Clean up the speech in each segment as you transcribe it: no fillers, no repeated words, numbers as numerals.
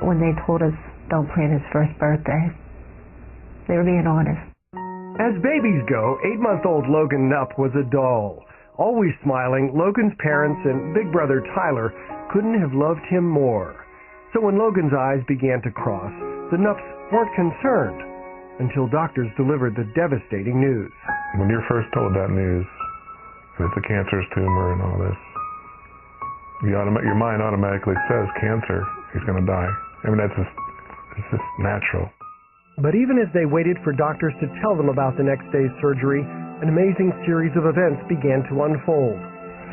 when they told us don't plan his first birthday. They were being honest. As babies go, 8-month-old Logan Knupp was a doll. Always smiling, Logan's parents and big brother Tyler couldn't have loved him more. So when Logan's eyes began to cross, the Knupps weren't concerned until doctors delivered the devastating news. When you're first told that news, and it's a cancerous tumor and all this, your mind automatically says cancer, he's going to die. I mean, it's just natural. But even as they waited for doctors to tell them about the next day's surgery, an amazing series of events began to unfold.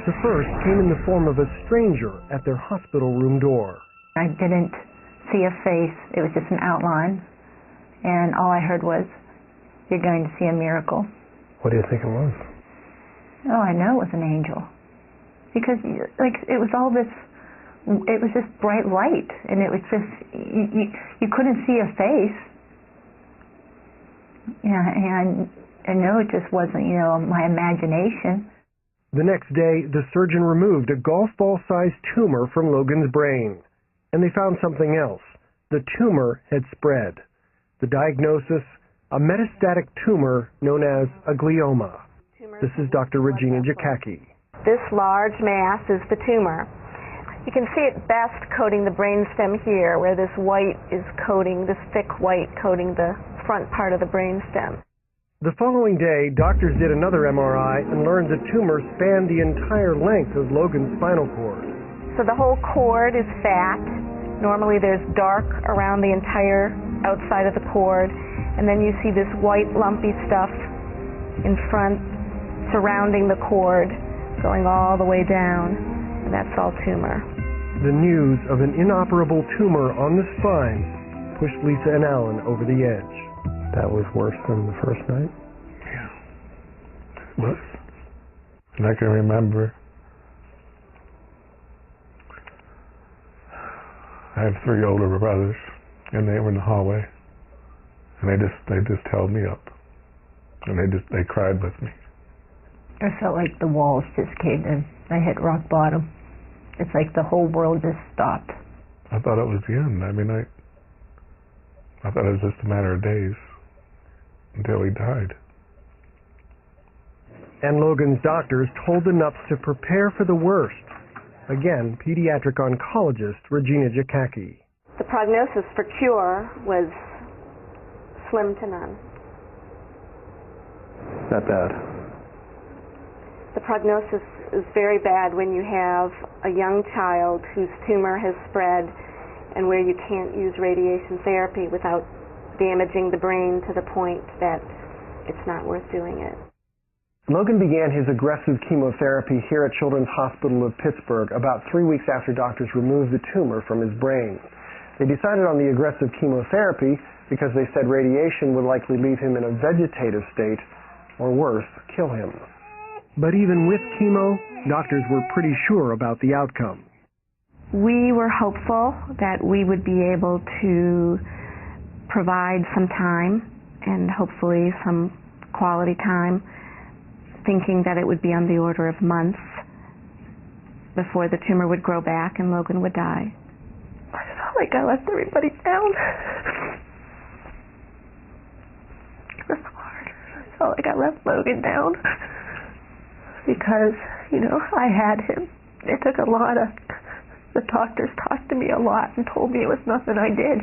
The first came in the form of a stranger at their hospital room door. I didn't see a face. It was just an outline. And all I heard was, "You're going to see a miracle." What do you think it was? Oh, I know it was an angel. Because, like, it was all this, it was just bright light. And it was just, you couldn't see a face. Yeah, and I know it just wasn't, my imagination. The next day, the surgeon removed a golf ball-sized tumor from Logan's brain. And they found something else. The tumor had spread. The diagnosis, a metastatic tumor known as a glioma. This is Dr. Regina Jakacki. This large mass is the tumor. You can see it best coating the brainstem here, where this white is coating, this thick white coating the front part of the brainstem. The following day, doctors did another MRI and learned the tumor spanned the entire length of Logan's spinal cord. So the whole cord is fat. Normally there's dark around the entire outside of the cord, and then you see this white lumpy stuff in front surrounding the cord going all the way down, and that's all tumor. The news of an inoperable tumor on the spine pushed Lisa and Alan over the edge. That was worse than the first night? Yeah. It was. And I can remember, I have 3 older brothers, and they were in the hallway, and they just held me up, and they cried with me. I felt like the walls just caved in. I hit rock bottom. It's like the whole world just stopped. I thought it was the end. I mean, I thought it was just a matter of days until he died. And Logan's doctors told the Knupps to prepare for the worst. Again, pediatric oncologist Regina Jakacki. The prognosis for cure was slim to none. Not bad. The prognosis is very bad when you have a young child whose tumor has spread and where you can't use radiation therapy without damaging the brain to the point that it's not worth doing it. Logan began his aggressive chemotherapy here at Children's Hospital of Pittsburgh about 3 weeks after doctors removed the tumor from his brain. They decided on the aggressive chemotherapy because they said radiation would likely leave him in a vegetative state, or worse, kill him. But even with chemo, doctors were pretty sure about the outcome. We were hopeful that we would be able to provide some time, and hopefully some quality time, thinking that it would be on the order of months before the tumor would grow back and Logan would die. I felt like I let everybody down. It was hard. I felt like I let Logan down because, I had him. It took a lot of... The doctors talked to me a lot and told me it was nothing I did.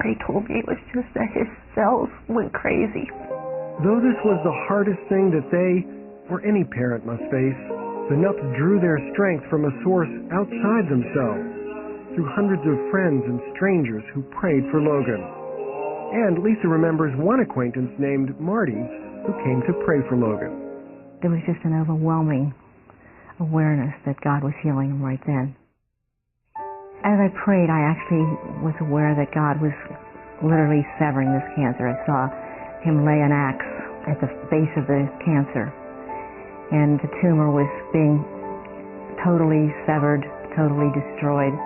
They told me it was just that his cells went crazy. Though this was the hardest thing that they, or any parent, must face, the Knupps drew their strength from a source outside themselves, through hundreds of friends and strangers who prayed for Logan. And Lisa remembers one acquaintance named Marty who came to pray for Logan. There was just an overwhelming awareness that God was healing him right then. As I prayed, I actually was aware that God was literally severing this cancer. I saw him lay an axe at the base of the cancer, and the tumor was being totally severed, totally destroyed.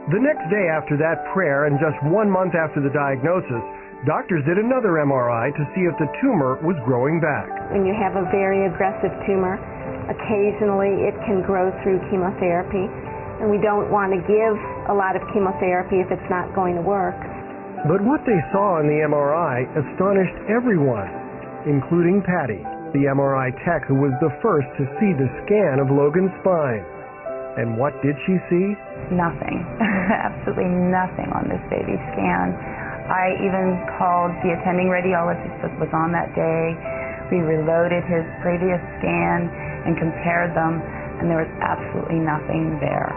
The next day after that prayer, and just 1 month after the diagnosis, doctors did another MRI to see if the tumor was growing back. When you have a very aggressive tumor, occasionally it can grow through chemotherapy, and we don't want to give a lot of chemotherapy if it's not going to work. But what they saw in the MRI astonished everyone, including Patty, the MRI tech who was the first to see the scan of Logan's spine. And what did she see? Nothing. Absolutely nothing on this baby's scan. I even called the attending radiologist that was on that day. We reloaded his previous scan and compared them, and there was absolutely nothing there.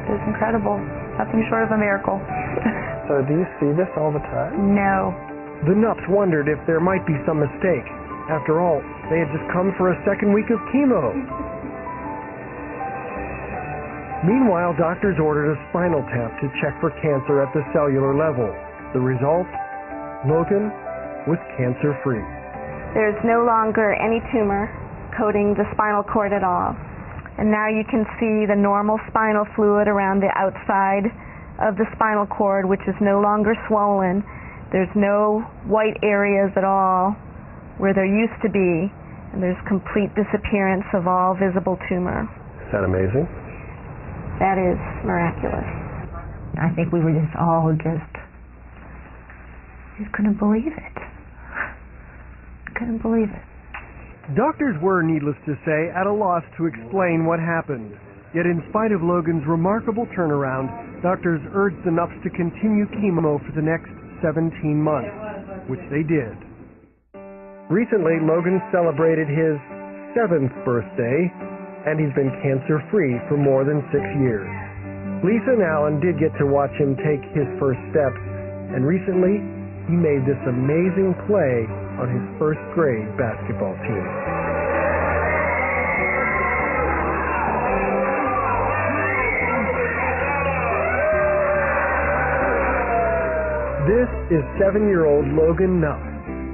It was incredible. Nothing short of a miracle. So do you see this all the time? No. The Knupps wondered if there might be some mistake. After all, they had just come for a second week of chemo. Meanwhile, doctors ordered a spinal tap to check for cancer at the cellular level. The result? Logan was cancer-free. There's no longer any tumor coating the spinal cord at all. And now you can see the normal spinal fluid around the outside of the spinal cord, which is no longer swollen. There's no white areas at all where there used to be, and there's complete disappearance of all visible tumor. Is that amazing? That is miraculous. I think we were just all just couldn't believe it. Couldn't believe it. Doctors were, needless to say, at a loss to explain what happened. Yet in spite of Logan's remarkable turnaround, doctors urged the Knupps to continue chemo for the next 17 months, which they did. Recently, Logan celebrated his 7th birthday, and he's been cancer-free for more than 6 years. Lisa and Alan did get to watch him take his first steps, and recently he made this amazing play on his first grade basketball team. This is 7-year-old Logan Knupp,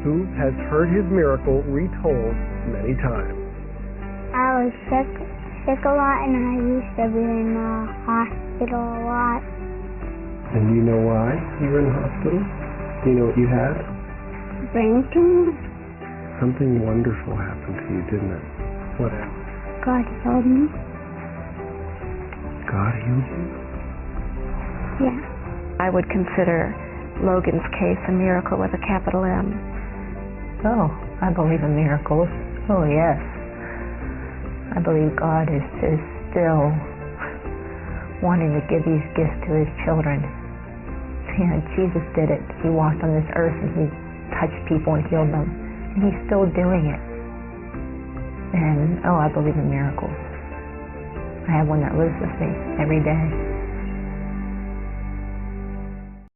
who has heard his miracle retold many times. I was sick a lot, and I used to be in the hospital a lot. And do you know why you were in the hospital? Do you know what you had? Brain tumor. Something wonderful happened to you, didn't it? What happened? God healed me. God healed you? Yeah. I would consider Logan's case a miracle with a capital M. Oh, I believe in miracles. Oh, yes. I believe God is still wanting to give these gifts to his children. And Jesus did it. He walked on this earth and he touched people and healed them. And he's still doing it. And, I believe in miracles. I have one that lives with me every day.